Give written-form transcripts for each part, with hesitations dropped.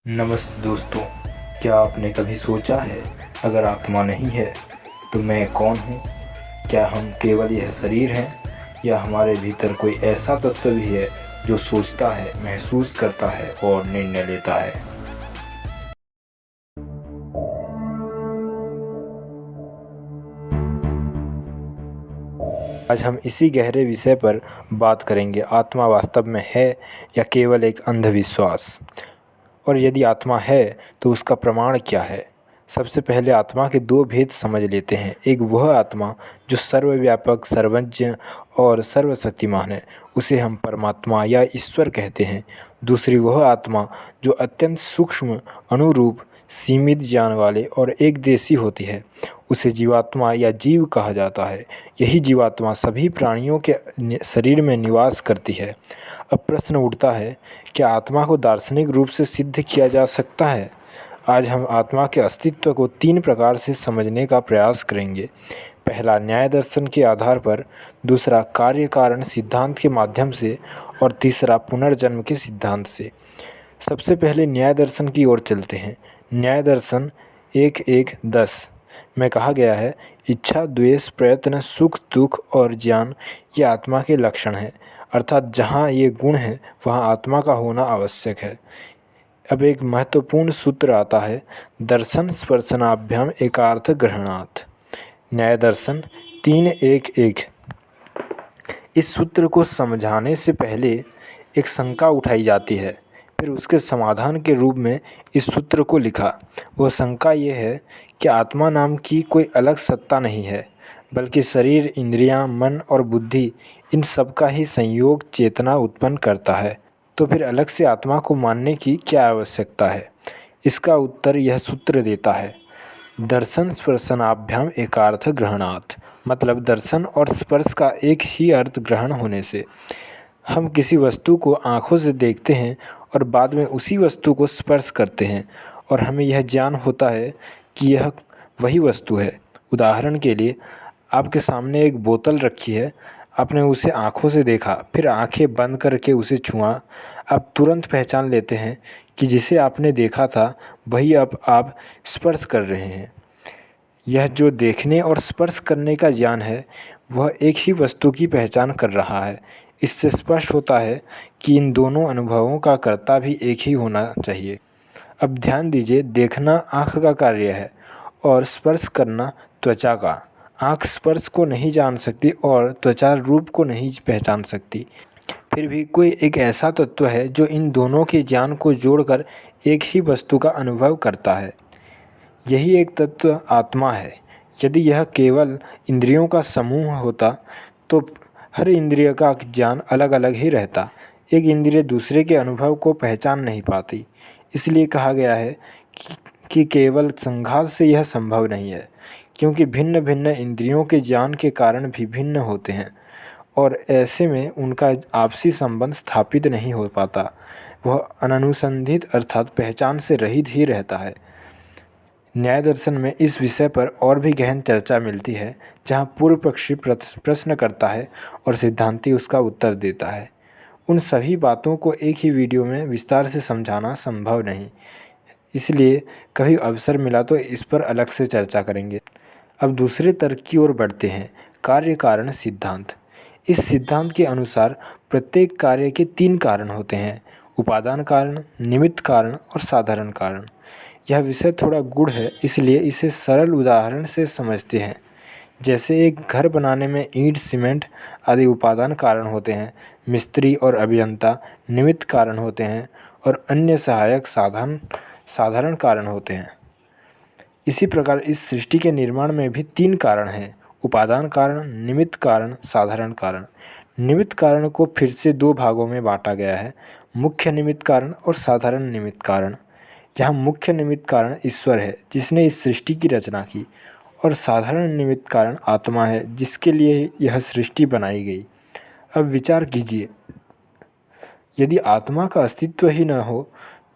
नमस्ते दोस्तों, क्या आपने कभी सोचा है अगर आत्मा नहीं है तो मैं कौन हूँ? क्या हम केवल यह शरीर हैं या हमारे भीतर कोई ऐसा तत्व भी है जो सोचता है, महसूस करता है और निर्णय लेता है? आज हम इसी गहरे विषय पर बात करेंगे। आत्मा वास्तव में है या केवल एक अंधविश्वास? और यदि आत्मा है तो उसका प्रमाण क्या है? सबसे पहले आत्मा के दो भेद समझ लेते हैं। एक वह आत्मा जो सर्वव्यापक, सर्वज्ञ और सर्वशक्तिमान है, उसे हम परमात्मा या ईश्वर कहते हैं। दूसरी वह आत्मा जो अत्यंत सूक्ष्म, अनुरूप, सीमित ज्ञान वाले और एकदेशी होती है, उसे जीवात्मा या जीव कहा जाता है। यही जीवात्मा सभी प्राणियों के शरीर में निवास करती है। अब प्रश्न उठता है, क्या आत्मा को दार्शनिक रूप से सिद्ध किया जा सकता है? आज हम आत्मा के अस्तित्व को तीन प्रकार से समझने का प्रयास करेंगे। पहला, न्याय दर्शन के आधार पर। दूसरा, कार्य कारण सिद्धांत के माध्यम से। और तीसरा, पुनर्जन्म के सिद्धांत से। सबसे पहले न्याय दर्शन की ओर चलते हैं। न्याय दर्शन 1:1-10 में कहा गया है, इच्छा, द्वेष, प्रयत्न, सुख, दुख और ज्ञान ये आत्मा के लक्षण हैं। अर्थात जहाँ ये गुण हैं वहाँ आत्मा का होना आवश्यक है। अब एक महत्वपूर्ण सूत्र आता है, दर्शन स्पर्शनाभ्याम एकार्थ ग्रहणात्। न्याय दर्शन 3:1-1। इस सूत्र को समझाने से पहले एक शंका उठाई जाती है, फिर उसके समाधान के रूप में इस सूत्र को लिखा। वह शंका ये है कि आत्मा नाम की कोई अलग सत्ता नहीं है, बल्कि शरीर, इंद्रियां, मन और बुद्धि, इन सब का ही संयोग चेतना उत्पन्न करता है। तो फिर अलग से आत्मा को मानने की क्या आवश्यकता है? इसका उत्तर यह सूत्र देता है, दर्शन स्पर्शनाभ्याम एकार्थ ग्रहणात्। मतलब दर्शन और स्पर्श का एक ही अर्थ ग्रहण होने से। हम किसी वस्तु को आँखों से देखते हैं और बाद में उसी वस्तु को स्पर्श करते हैं और हमें यह ज्ञान होता है कि यह वही वस्तु है। उदाहरण के लिए, आपके सामने एक बोतल रखी है, आपने उसे आँखों से देखा, फिर आँखें बंद करके उसे छुआ। आप तुरंत पहचान लेते हैं कि जिसे आपने देखा था वही अब आप स्पर्श कर रहे हैं। यह जो देखने और स्पर्श करने का ज्ञान है, वह एक ही वस्तु की पहचान कर रहा है। इससे स्पष्ट होता है कि इन दोनों अनुभवों का कर्ता भी एक ही होना चाहिए। अब ध्यान दीजिए, देखना आँख का कार्य है और स्पर्श करना त्वचा का। आँख स्पर्श को नहीं जान सकती और त्वचा रूप को नहीं पहचान सकती। फिर भी कोई एक ऐसा तत्व है जो इन दोनों के ज्ञान को जोड़कर एक ही वस्तु का अनुभव करता है। यही एक तत्व आत्मा है। यदि यह केवल इंद्रियों का समूह होता तो हर इंद्रिय का ज्ञान अलग अलग ही रहता। एक इंद्रिय दूसरे के अनुभव को पहचान नहीं पाती। इसलिए कहा गया है कि केवल संघात से यह संभव नहीं है, क्योंकि भिन्न भिन्न इंद्रियों के ज्ञान के कारण भी भिन्न होते हैं और ऐसे में उनका आपसी संबंध स्थापित नहीं हो पाता। वह अननुसंधित अर्थात पहचान से रहित ही रहता है। न्याय दर्शन में इस विषय पर और भी गहन चर्चा मिलती है, जहाँ पूर्व पक्षी प्रश्न करता है और सिद्धांती उसका उत्तर देता है। उन सभी बातों को एक ही वीडियो में विस्तार से समझाना संभव नहीं, इसलिए कभी अवसर मिला तो इस पर अलग से चर्चा करेंगे। अब दूसरे तर्क की ओर बढ़ते हैं, कार्य कारण सिद्धांत। इस सिद्धांत के अनुसार प्रत्येक कार्य के तीन कारण होते हैं, उपादान कारण, निमित्त कारण और साधारण कारण। यह विषय थोड़ा गूढ़ है, इसलिए इसे सरल उदाहरण से समझते हैं। जैसे एक घर बनाने में ईंट, सीमेंट आदि उपादान कारण होते हैं, मिस्त्री और अभियंता निमित्त कारण होते हैं और अन्य सहायक साधन साधारण कारण होते हैं। इसी प्रकार इस सृष्टि के निर्माण में भी तीन कारण हैं, उपादान कारण, निमित्त कारण, साधारण कारण। निमित्त कारण को फिर से दो भागों में बांटा गया है, मुख्य निमित्त कारण और साधारण निमित्त कारण। यहाँ मुख्य निमित्त कारण ईश्वर है, जिसने इस सृष्टि की रचना की, और साधारण निमित्त कारण आत्मा है, जिसके लिए यह सृष्टि बनाई गई। अब विचार कीजिए, यदि आत्मा का अस्तित्व ही न हो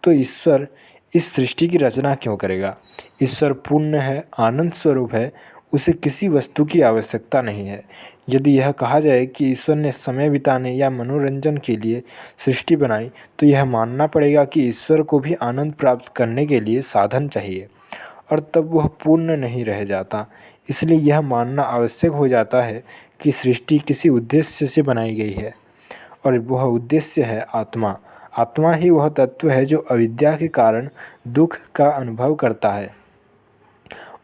तो ईश्वर इस सृष्टि की रचना क्यों करेगा? ईश्वर पूर्ण है, आनंद स्वरूप है, उसे किसी वस्तु की आवश्यकता नहीं है। यदि यह कहा जाए कि ईश्वर ने समय बिताने या मनोरंजन के लिए सृष्टि बनाई, तो यह मानना पड़ेगा कि ईश्वर को भी आनंद प्राप्त करने के लिए साधन चाहिए, और तब वह पूर्ण नहीं रह जाता। इसलिए यह मानना आवश्यक हो जाता है कि सृष्टि किसी उद्देश्य से बनाई गई है, और वह उद्देश्य है आत्मा। आत्मा ही वह तत्व है जो अविद्या के कारण दुख का अनुभव करता है,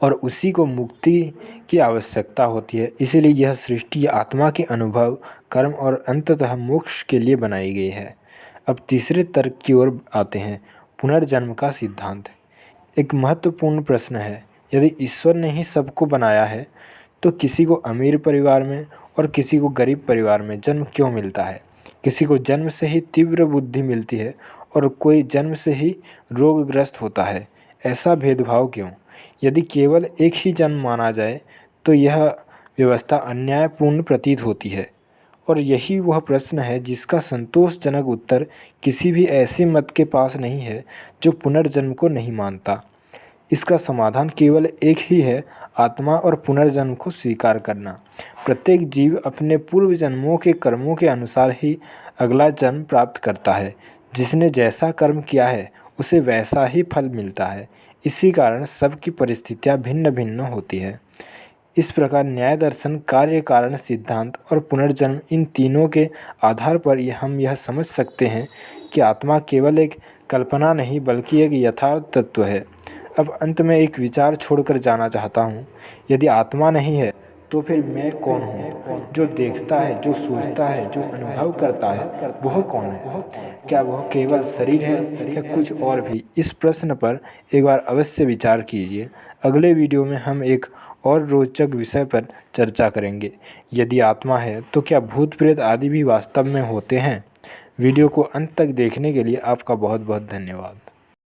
और उसी को मुक्ति की आवश्यकता होती है। इसीलिए यह सृष्टि आत्मा के अनुभव, कर्म और अंततः मोक्ष के लिए बनाई गई है। अब तीसरे तर्क की ओर आते हैं, पुनर्जन्म का सिद्धांत। एक महत्वपूर्ण प्रश्न है, यदि ईश्वर ने ही सबको बनाया है, तो किसी को अमीर परिवार में और किसी को गरीब परिवार में जन्म क्यों मिलता है? किसी को जन्म से ही तीव्र बुद्धि मिलती है और कोई जन्म से ही रोगग्रस्त होता है। ऐसा भेदभाव क्यों? यदि केवल एक ही जन्म माना जाए तो यह व्यवस्था अन्यायपूर्ण प्रतीत होती है, और यही वह प्रश्न है जिसका संतोषजनक उत्तर किसी भी ऐसे मत के पास नहीं है जो पुनर्जन्म को नहीं मानता। इसका समाधान केवल एक ही है, आत्मा और पुनर्जन्म को स्वीकार करना। प्रत्येक जीव अपने पूर्व जन्मों के कर्मों के अनुसार ही अगला जन्म प्राप्त करता है। जिसने जैसा कर्म किया है उसे वैसा ही फल मिलता है। इसी कारण सबकी परिस्थितियाँ भिन्न भिन्न होती है। इस प्रकार न्याय दर्शन, कार्य कारण सिद्धांत और पुनर्जन्म, इन तीनों के आधार पर हम यह समझ सकते हैं कि आत्मा केवल एक कल्पना नहीं बल्कि एक यथार्थ तत्व है। अब अंत में एक विचार छोड़कर जाना चाहता हूँ। यदि आत्मा नहीं है तो फिर मैं कौन हूँ? जो देखता है, जो सोचता है, जो अनुभव करता है, वह कौन है? क्या वह केवल शरीर है या कुछ और भी? इस प्रश्न पर एक बार अवश्य विचार कीजिए। अगले वीडियो में हम एक और रोचक विषय पर चर्चा करेंगे। यदि आत्मा है तो क्या भूत प्रेत आदि भी वास्तव में होते हैं? वीडियो को अंत तक देखने के लिए आपका बहुत बहुत धन्यवाद।